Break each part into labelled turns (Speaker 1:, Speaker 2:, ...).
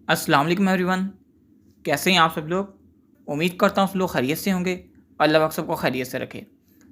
Speaker 1: अस्सलाम वालेकुम एवरीवन। कैसे हैं आप सब लोग? उम्मीद करता हूँ सब लोग खैरियत से होंगे। अल्लाह पाक सबको खैरियत से रखे।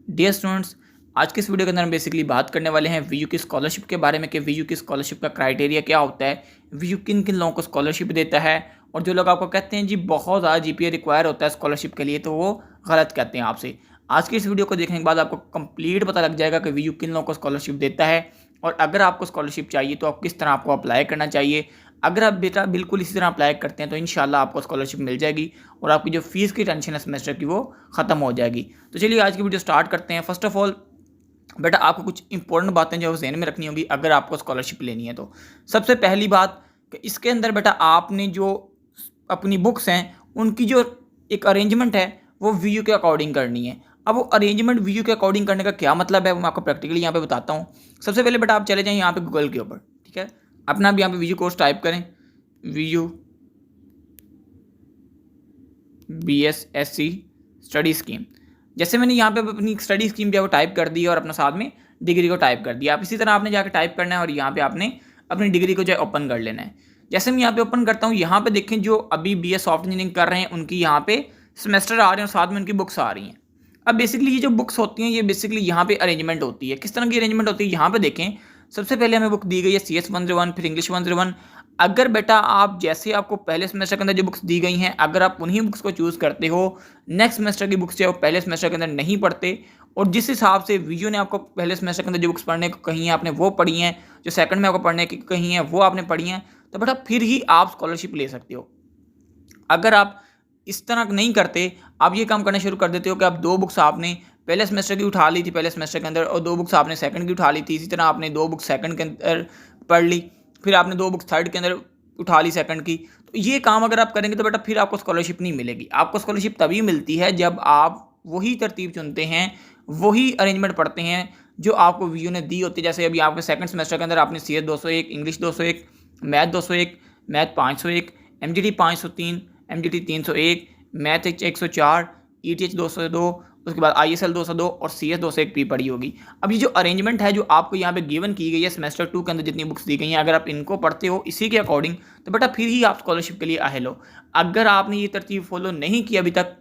Speaker 1: डियर स्टूडेंट्स, आज के इस वीडियो के अंदर हम बेसिकली बात करने वाले हैं वीयू की स्कॉलरशिप के बारे में कि वीयू की स्कॉलरशिप का क्राइटेरिया क्या होता है, वीयू किन किन लोगों को स्कॉलरशिप देता है, और जो लोग आपको कहते हैं जी बहुत ज़्यादा जीपीए रिक्वायर होता है स्कॉलरशिप के लिए, तो वो गलत कहते हैं आपसे। आज की इस वीडियो को देखने के बाद आपको कंप्लीट पता लग जाएगा कि वीयू किन लोगों को स्कॉलरशिप देता है, और अगर आपको स्कॉलरशिप चाहिए तो आप किस तरह आपको अप्लाई करना चाहिए। अगर आप बेटा बिल्कुल इसी तरह अप्लाई करते हैं तो इंशाल्लाह आपको स्कॉलरशिप मिल जाएगी और आपकी जो फीस की टेंशन है सेमेस्टर की वो ख़त्म हो जाएगी। तो चलिए आज की वीडियो स्टार्ट करते हैं। फर्स्ट ऑफ ऑल बेटा आपको कुछ इंपॉर्टेंट बातें जो जहन में रखनी होगी अगर आपको स्कॉलरशिप लेनी है तो। सबसे पहली बात कि इसके अंदर बेटा आपने जो अपनी बुक्स हैं उनकी जो एक अरेंजमेंट है वो वीयू के अकॉर्डिंग करनी है। अब वो अरेंजमेंट वीयू के अकॉर्डिंग करने का क्या मतलब है वो मैं आपको प्रैक्टिकली यहाँ पे बताता हूँ। सबसे पहले बेटा आप चले जाएँ यहाँ पे गूगल के ऊपर, ठीक है। अपना भी यहाँ पे वीयू कोर्स टाइप करें, वीयू BSSC स्टडी स्कीम। जैसे मैंने यहाँ पे अपनी स्टडी स्कीम जो है वो टाइप कर दी और अपना साथ में डिग्री को टाइप कर दिया। आप इसी तरह आपने जाकर टाइप करना है और यहाँ पे आपने अपनी डिग्री को जो है ओपन कर लेना है। जैसे मैं यहाँ पे ओपन करता हूँ, यहाँ पे देखें जो अभी BS सॉफ्ट इंजीनियरिंग कर रहे हैं उनकी यहाँ पे सेमेस्टर आ रहे हैं और साथ में उनकी बुक्स आ रही हैं। अब बेसिकली ये जो बुक्स होती हैं ये बेसिकली यहाँ पे अरेंजमेंट होती है। किस तरह की अरेंजमेंट होती है यहाँ पे देखें। सबसे पहले हमें बुक दी गई है CS 101, फिर इंग्लिश 101। अगर बेटा आप जैसे आपको पहले सेमेस्टर के अंदर जो बुक्स दी गई हैं अगर आप उन्हीं बुक्स को चूज़ करते हो, नेक्स्ट सेमेस्टर की बुक्स जो है वो पहले सेमेस्टर के अंदर नहीं पढ़ते, और जिस हिसाब से वीयू ने आपको पहले सेमेस्टर के अंदर जो बुक्स पढ़ने को कही हैं आपने वो पढ़ी हैं, जो सेकंड में आपको पढ़ने की कही हैं वो आपने पढ़ी हैं, तो बेटा फिर ही आप स्कॉलरशिप ले सकते हो। अगर आप इस तरह नहीं करते, आप ये काम करना शुरू कर देते हो कि आप दो बुक्स आपने पहले सेमेस्टर की उठा ली थी पहले सेमेस्टर के अंदर और दो बुक्स आपने सेकंड की उठा ली थी, इसी तरह आपने दो बुक्स सेकंड के अंदर पढ़ ली, फिर आपने दो बुक्स थर्ड के अंदर उठा ली सेकंड की, तो ये काम अगर आप करेंगे तो बेटा फिर आपको स्कॉलरशिप नहीं मिलेगी। आपको स्कॉलरशिप तभी मिलती है जब आप वही तरतीब चुनते हैं, वही अरेंजमेंट पढ़ते हैं जो आपको वीयू ने दी होती है। जैसे अभी आपके सेकंड सेमेस्टर के अंदर आपने CS 201, English 201, math 201, math 501, MGT 503, MGT 301, math 104, ETH 202, उसके बाद ISL 202 और CS 201 भी पढ़ी होगी। अब ये जो अरेंजमेंट है जो आपको यहाँ पे गिवन की गई है सेमेस्टर 2 के अंदर जितनी बुक्स दी गई हैं, अगर आप इनको पढ़ते हो इसी के अकॉर्डिंग तो बेटा फिर ही आप स्कॉलरशिप के लिए अहल हो। अगर आपने ये तरतीब फॉलो नहीं की अभी तक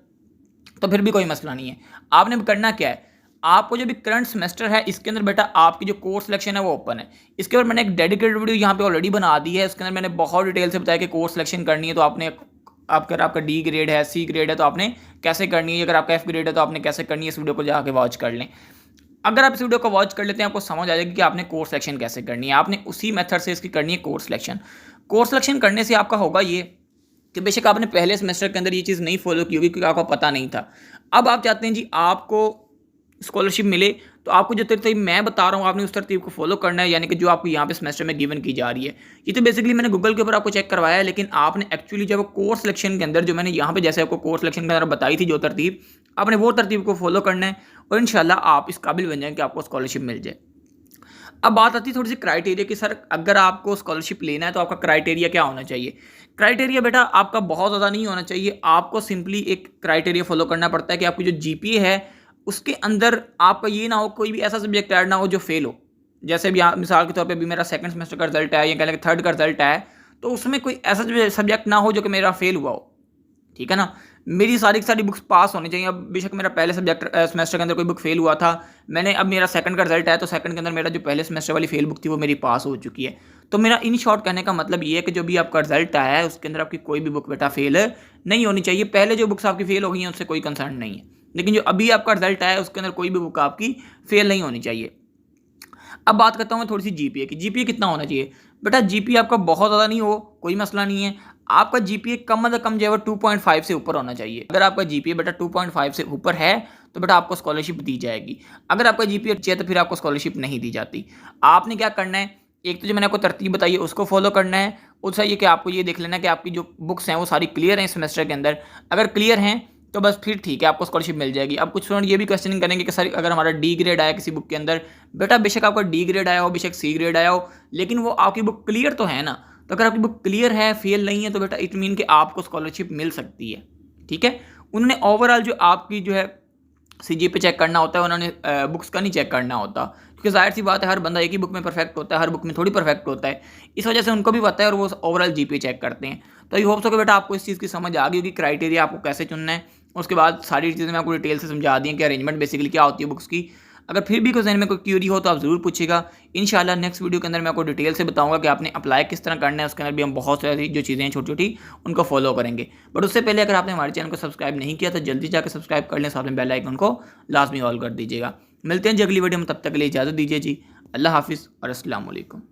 Speaker 1: तो फिर भी कोई मसला नहीं है। आपने करना क्या है, आपको जो भी करंट सेमेस्टर है इसके अंदर बेटा आपकी जो कोर्स सिलेक्शन है वो ओपन है। इसके ऊपर मैंने एक डेडिकेटेड वीडियो यहाँ पे ऑलरेडी बना दी है। उसके अंदर मैंने बहुत डिटेल से बताया कि कोर्स सिलेक्शन करनी है तो आपने अगर आपका D ग्रेड है, C ग्रेड है तो आपने कैसे करनी है, अगर आपका F ग्रेड है तो आपने कैसे करनी है। इस वीडियो को जाके वॉच कर लें। अगर आप इस वीडियो को वॉच कर लेते हैं आपको समझ आ जाएगी कि आपने कोर्स सिलेक्शन कैसे करनी है। आपने उसी मेथड से इसकी करनी है कोर्स सिलेक्शन। कोर्स सिलेक्शन करने से आपका होगा ये कि बेशक आपने पहले सेमेस्टर के अंदर ये चीज़ नहीं फॉलो की होगी क्योंकि आपको पता नहीं था। अब आप चाहते हैं जी आपको स्कॉलरशिप मिले तो आपको जो तरतीब मैं बता रहा हूँ आपने उस तरतीब को फॉलो करना है, यानी कि जो आपको यहाँ पे सेमेस्टर में गिवन की जा रही है। ये तो बेसिकली मैंने गूगल के ऊपर आपको चेक करवाया है, लेकिन आपने एक्चुअली जब कोर्स सिलेक्शन के अंदर जो मैंने यहाँ पे जैसे आपको कोर्स सिलेक्शन के अंदर बताई थी जो तरतीब, आपने वो तरतीब को फॉलो करना है और इंशाल्लाह आप इस काबिल बन जाएंगे कि आपको स्कॉलरशिप मिल जाए। अब बात आती है थोड़ी सी क्राइटेरिया की। सर अगर आपको स्कॉलरशिप लेना है तो आपका क्राइटेरिया क्या होना चाहिए। क्राइटेरिया बेटा आपका बहुत ज़्यादा नहीं होना चाहिए। आपको सिंपली एक क्राइटेरिया फॉलो करना पड़ता है कि आपकी जो GPA है उसके अंदर आपका ये ना हो कोई भी ऐसा सब्जेक्ट ऐड ना हो जो फेल हो। जैसे अभी मिसाल के तौर पे अभी मेरा सेकंड सेमेस्टर का रिजल्ट है या कह लें थर्ड का रिजल्ट है, तो उसमें कोई ऐसा सब्जेक्ट ना हो जो कि मेरा फेल हुआ हो, ठीक है ना। मेरी सारी की सारी बुक्स पास होनी चाहिए। अब बेशक मेरा पहले सब्जेक्ट सेमेस्टर के अंदर कोई बुक फेल हुआ था, मैंने अब मेरा सेकंड का रिजल्ट है तो सेकंड के अंदर मेरा जो पहले सेमेस्टर वाली फेल बुक थी वो मेरी पास हो चुकी है। तो मेरा इन शॉर्ट कहने का मतलब ये है कि जो भी आपका रिजल्ट आया है उसके अंदर आपकी कोई भी बुक बेटा फेल नहीं होनी चाहिए। पहले जो बुक्स आपकी फेल हो गई हैं उससे कोई कंसर्न नहीं है, लेकिन जो अभी आपका रिजल्ट आया है उसके अंदर कोई भी बुक आपकी फेल नहीं होनी चाहिए। अब बात करता हूँ मैं थोड़ी सी GPA की। GPA कितना होना चाहिए बेटा। GPA आपका बहुत ज़्यादा नहीं हो कोई मसला नहीं है। आपका GPA कम से कम जो है 2.5 से ऊपर होना चाहिए। अगर आपका GPA बेटा 2.5 से ऊपर है तो बेटा आपको स्कॉलरशिप दी जाएगी। अगर आपका GPA अच्छी है तो फिर आपको स्कॉलरशिप नहीं दी जाती। आपने क्या करना है, एक तो जो मैंने आपको तरतीब बताई है उसको फॉलो करना है। उसका ये कि आपको ये देख लेना है कि आपकी जो बुक्स हैं वो सारी क्लियर हैं सेमेस्टर के अंदर। अगर क्लियर हैं तो बस फिर ठीक है आपको स्कॉलरशिप मिल जाएगी। अब कुछ स्टूडेंट ये भी क्वेश्चनिंग करेंगे कि सर अगर हमारा D ग्रेड आया किसी बुक के अंदर, बेटा बेशक आपका D ग्रेड आया हो बेशक C ग्रेड आया हो, लेकिन वो आपकी बुक क्लियर तो है ना। तो अगर आपकी बुक क्लियर है फेल नहीं है तो बेटा इट मीन कि आपको स्कॉलरशिप मिल सकती है, ठीक है। उन्होंने ओवरऑल जो आपकी जो है CGPA चेक करना होता है, उन्होंने बुक्स का नहीं चेक करना होता, क्योंकि जाहिर सी बात है हर बंदा एक ही बुक में परफेक्ट होता है, हर बुक में थोड़ी परफेक्ट होता है। इस वजह से उनको भी पता है और वो ओवरऑल GPA चेक करते हैं। तो आई होप सो कि बेटा आपको इस चीज़ की समझ आ गई होगी, क्राइटेरिया आपको कैसे चुनना है। उसके बाद सारी चीज़ें मैं आपको डिटेल से समझा दी हैं कि अरेंजमेंट बेसिकली क्या होती है बुक्स की। अगर फिर भी कोई ज़हन में कोई क्यूरी हो तो आप ज़रूर पूछिएगा। इंशाल्लाह नेक्स्ट वीडियो के अंदर मैं आपको डिटेल से बताऊंगा कि आपने अप्लाई किस तरह करना है। उसके अंदर भी हम बहुत सारी जो चीज़ें हैं छोटी-छोटी उनको फॉलो करेंगे। बट उससे पहले अगर आपने हमारे चैनल को सब्सक्राइब नहीं किया तो जल्दी जाकर सब्सक्राइब कर लें, साथ में बेल आइकन को लाजमी ऑल कर दीजिएगा। मिलते हैं जी अगली वीडियो में, तब तक के लिए इजाज़त दीजिए जी। अल्लाह हाफ़िज़ और अस्सलाम वालेकुम।